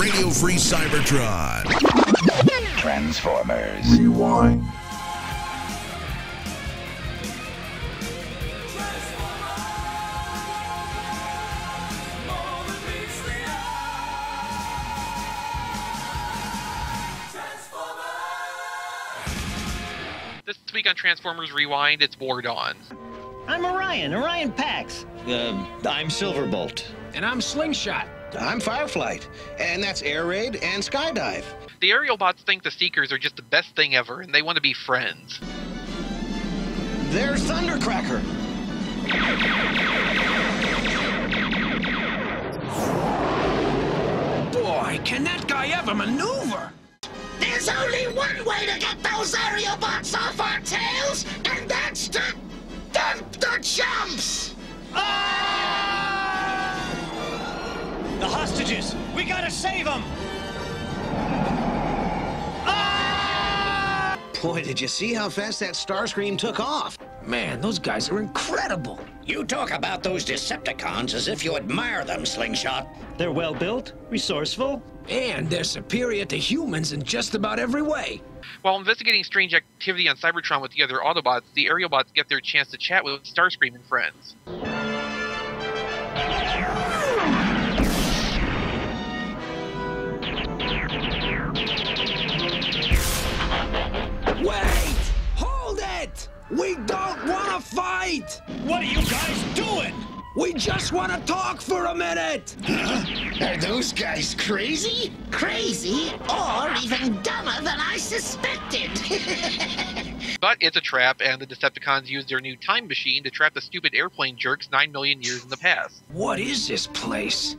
Radio Free Cybertron. Transformers. Rewind. This week on Transformers Rewind, it's War Dawn. I'm Orion Pax. I'm Silverbolt. And I'm Slingshot. I'm Fireflight, and that's Air Raid and Skydive. The aerial bots think the Seekers are just the best thing ever, and they want to be friends. There's Thundercracker. Boy, can that guy ever maneuver? There's only one way to get those aerial bots off our tails, and that's to dump the chumps! The hostages! We gotta save them! Boy, did you see how fast that Starscream took off? Man, those guys are incredible. You talk about those Decepticons as if you admire them, Slingshot. They're well built, resourceful. And they're superior to humans in just about every way. While investigating strange activity on Cybertron with the other Autobots, the aerial bots get their chance to chat with Starscream and friends. Wait! Hold it! We don't want to fight! What are you guys doing? We just want to talk for a minute! Are those guys crazy? Crazy, or even dumber than I suspected. But it's a trap, and the Decepticons use their new time machine to trap the stupid airplane jerks 9 million years in the past. What is this place?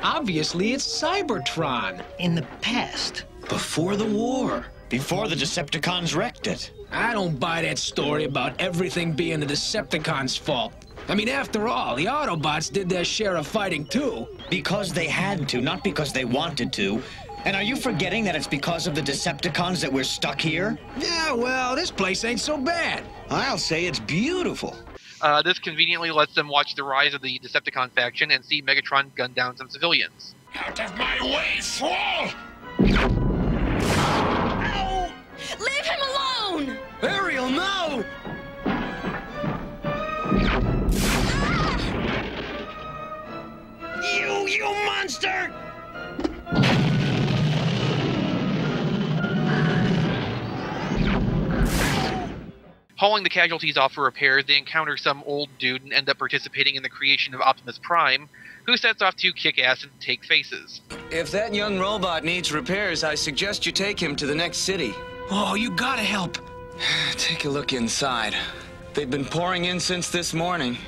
Obviously, it's Cybertron. In the past. Before the war. Before the Decepticons wrecked it. I don't buy that story about everything being the Decepticons' fault. I mean, after all, the Autobots did their share of fighting, too. Because they had to, not because they wanted to. And are you forgetting that it's because of the Decepticons that we're stuck here? Yeah, well, this place ain't so bad. I'll say it's beautiful. This conveniently lets them watch the rise of the Decepticon faction and see Megatron gun down some civilians. Out of my way, fool! Ow! Leave him alone! Ariel, no! You monster! Hauling the casualties off for repairs, they encounter some old dude and end up participating in the creation of Optimus Prime, who sets off to kick ass and take faces. If that young robot needs repairs, I suggest you take him to the next city. Oh, you gotta help. Take a look inside. They've been pouring in since this morning.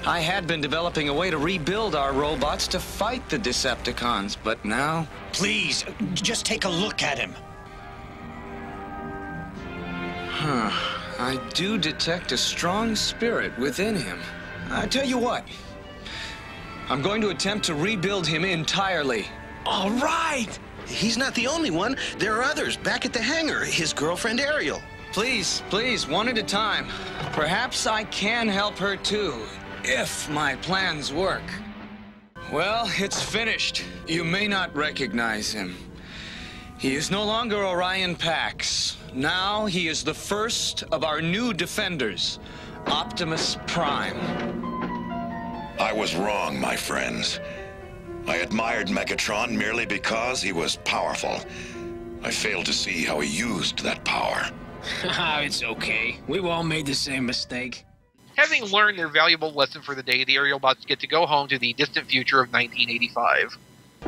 I had been developing a way to rebuild our robots to fight the Decepticons, but now... Please, just take a look at him. I do detect a strong spirit within him. I tell you what, I'm going to attempt to rebuild him entirely. All right! He's not the only one. There are others back at the hangar. His girlfriend, Ariel. Please, one at a time. Perhaps I can help her too, if my plans work. Well, it's finished. You may not recognize him. He is no longer Orion Pax. Now he is the first of our new defenders, Optimus Prime. I was wrong, my friends. I admired Megatron merely because he was powerful. I failed to see how he used that power. It's okay. We've all made the same mistake. Having learned their valuable lesson for the day, the aerial bots get to go home to the distant future of 1985.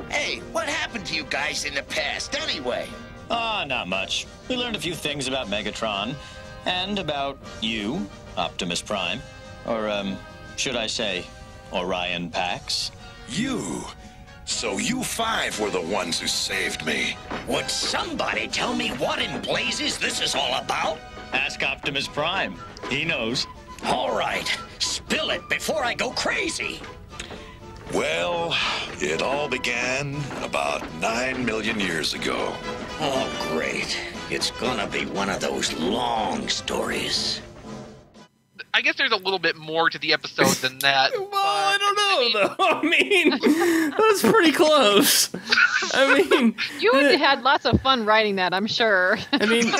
Hey, what happened to you guys in the past, anyway? Not much. We learned a few things about Megatron, and about you, Optimus Prime. Or, should I say, Orion Pax? You? So you five were the ones who saved me. Would somebody tell me what in blazes this is all about? Ask Optimus Prime. He knows. All right, spill it before I go crazy. Well, it all began about 9 million years ago. Oh, great. It's gonna be one of those long stories. I guess there's a little bit more to the episode than that. Well, I don't know, though. I mean, that's pretty close. I mean... You had lots of fun writing that, I'm sure. I mean...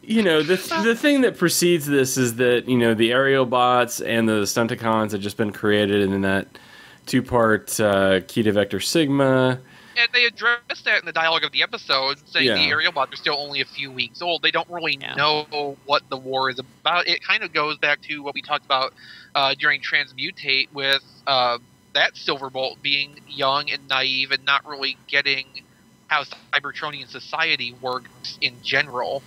You know, the thing that precedes this is that, you know, the aerial bots and the Stunticons had just been created in that two-part Key to Vector Sigma. And they addressed that in the dialogue of the episode, saying the aerial bots are still only a few weeks old. They don't really know what the war is about. It kind of goes back to what we talked about during Transmutate with that Silverbolt being young and naive and not really getting how Cybertronian society works in general.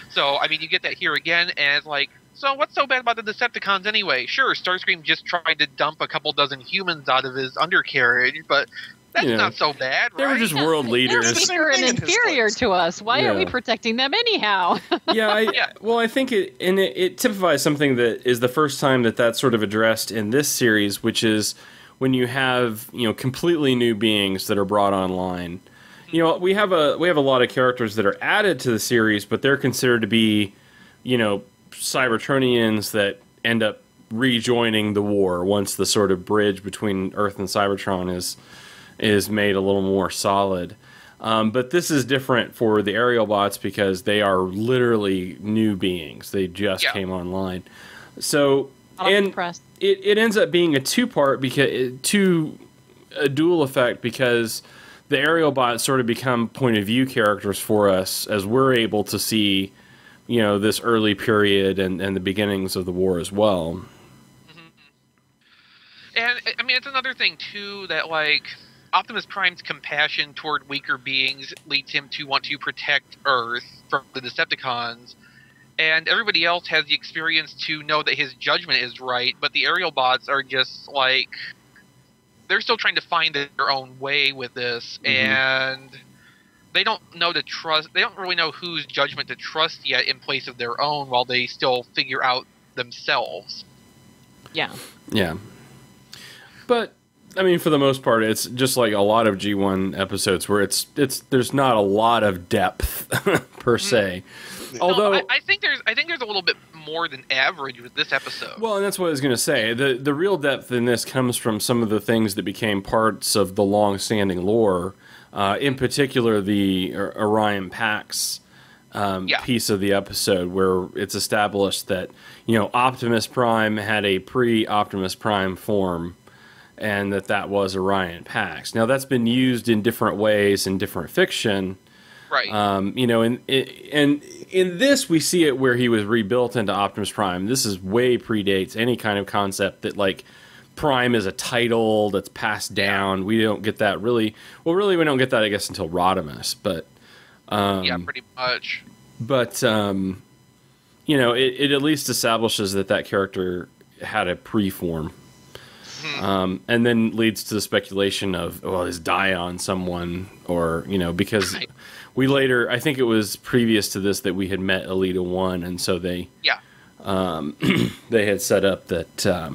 So, I mean, you get that here again, and it's like, so what's so bad about the Decepticons anyway? Sure, Starscream just tried to dump a couple dozen humans out of his undercarriage, but that's not so bad, right? They were just world leaders. They're inferior to us. Why aren't we protecting them anyhow? Well, I think it typifies something that is the first time that that's sort of addressed in this series, which is when you have, you know, completely new beings that are brought online. You know, we have a lot of characters that are added to the series, but they're considered to be, you know, Cybertronians that end up rejoining the war once the sort of bridge between Earth and Cybertron is made a little more solid. But this is different for the aerial bots because they are literally new beings. They just came online. So, and it ends up being a two-part a dual effect because the aerial bots sort of become point-of-view characters for us as we're able to see, you know, this early period and the beginnings of the war as well. Mm-hmm. And, I mean, it's another thing, too, that, like, Optimus Prime's compassion toward weaker beings leads him to want to protect Earth from the Decepticons, and everybody else has the experience to know that his judgment is right, but the aerial bots are just, like... They're still trying to find their own way with this, and they don't know to trust. They don't really know whose judgment to trust yet in place of their own, while they still figure out themselves. Yeah. Yeah. But I mean, for the most part, it's just like a lot of G1 episodes where there's not a lot of depth per se. Although I think there's a little bit more than average with this episode. Well, and that's what I was going to say. The real depth in this comes from some of the things that became parts of the long-standing lore. In particular, the Orion Pax piece of the episode, where it's established that, you know, Optimus Prime had a pre-Optimus Prime form, and that was Orion Pax. Now, that's been used in different ways in different fiction. Right. You know, and in this, we see it where he was rebuilt into Optimus Prime. This is way predates any kind of concept that, like, Prime is a title that's passed down. We don't get that really. Well, really, we don't get that, I guess, until Rodimus. But yeah, pretty much. But you know, it at least establishes that character had a pre-form. And then leads to the speculation of, well, is die on someone, or, you know, because we later, I think it was previous to this that we had met Elita 1, and so they they had set up that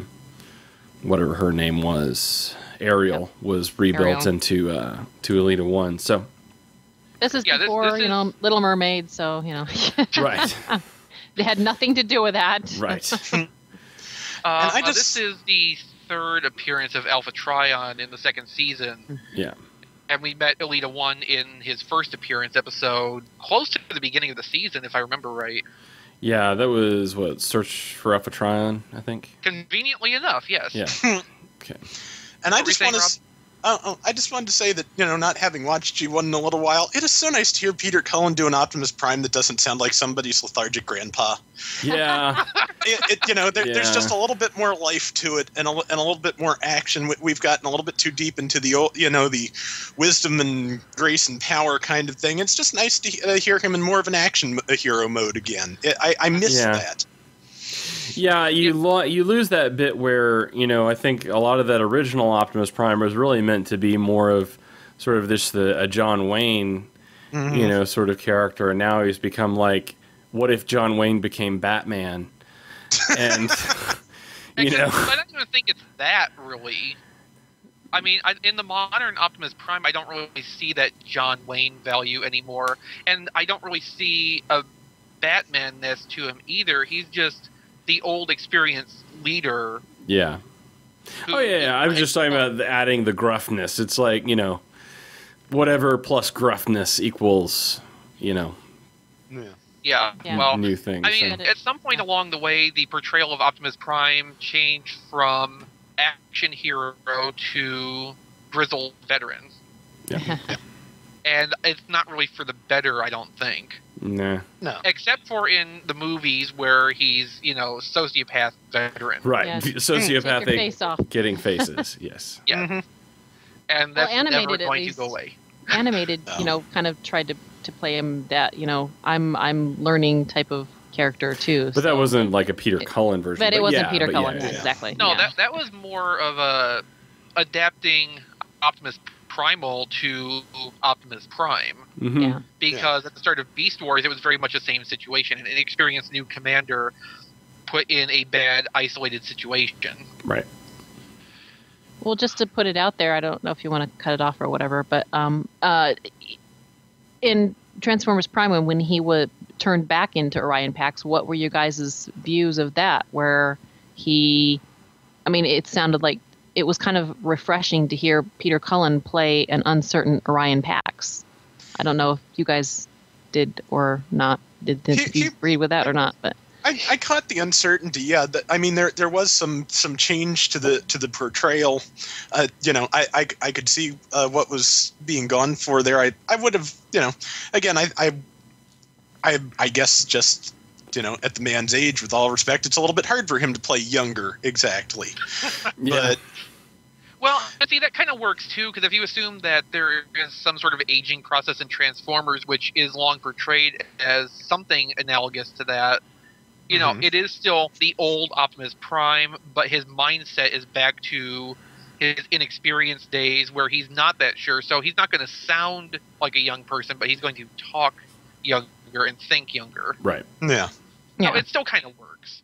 whatever her name was, Ariel, was rebuilt into to Elita 1. So this is before, you know, Little Mermaid, so, you know. Right. They had nothing to do with that. Right. This is the third appearance of Alpha Trion in the second season. Yeah. And we met Elita 1 in his first appearance episode, close to the beginning of the season, if I remember right. Yeah, that was, what, Search for Alpha Trion, I think? Conveniently enough, yes. Yeah. Okay. And I just want to... I just wanted to say that, you know, not having watched G1 in a little while, it is so nice to hear Peter Cullen do an Optimus Prime that doesn't sound like somebody's lethargic grandpa. Yeah. You know, there's just a little bit more life to it, and a little bit more action. We've gotten a little bit too deep into the old, you know, the wisdom and grace and power kind of thing. It's just nice to hear him in more of an action hero mode again. I miss that. Yeah, you lose that bit where, you know, I think a lot of that original Optimus Prime was really meant to be more of sort of a John Wayne, you know, sort of character, and now he's become like, what if John Wayne became Batman? And, you know. I don't even think it's that, really. I mean, in the modern Optimus Prime, I don't really see that John Wayne value anymore, and I don't really see a Batman-ness to him either. He's just the old experienced leader. Yeah. Oh, yeah. I was just talking about adding the gruffness. It's like, whatever plus gruffness equals, Yeah. Well, new things. I mean, at some point along the way, the portrayal of Optimus Prime changed from action hero to grizzled veteran. Yeah. And it's not really for the better, I don't think. Nah. No. Except for in the movies where he's, sociopath veteran. Right. Yeah. Sociopathic Take your face off. getting faces. Yes. Yeah. Mm-hmm. And that's never animated, at going to least. go away. Animated, kind of tried to play him that, I'm learning type of character too. But that wasn't like a Peter Cullen version. But it wasn't Peter but Cullen, yeah. exactly. No, yeah. that was more of a adapting Optimus Primal to Optimus Prime. Mm-hmm. Yeah. Because at the start of Beast Wars, it was very much the same situation. An inexperienced new commander put in a bad, isolated situation. Right. Well, just to put it out there, I don't know if you want to cut it off or whatever, but in Transformers Prime, when he would turn back into Orion Pax, what were you guys' views of that? Where it sounded like it was kind of refreshing to hear Peter Cullen play an uncertain Orion Pax. I don't know if you guys did or not. Did you agree with that or not? But I caught the uncertainty. Yeah, there was some change to the portrayal. I could see what was being gone for there. I would have, again, I guess just, at the man's age, with all respect, it's a little bit hard for him to play younger. Exactly. Yeah. Well, see, that kind of works too, because if you assume that there is some sort of aging process in Transformers, which is long portrayed as something analogous to that, it is still the old Optimus Prime, but his mindset is back to his inexperienced days where he's not that sure. So he's not going to sound like a young person, but he's going to talk younger and think younger. Right. Yeah. So it still kind of works.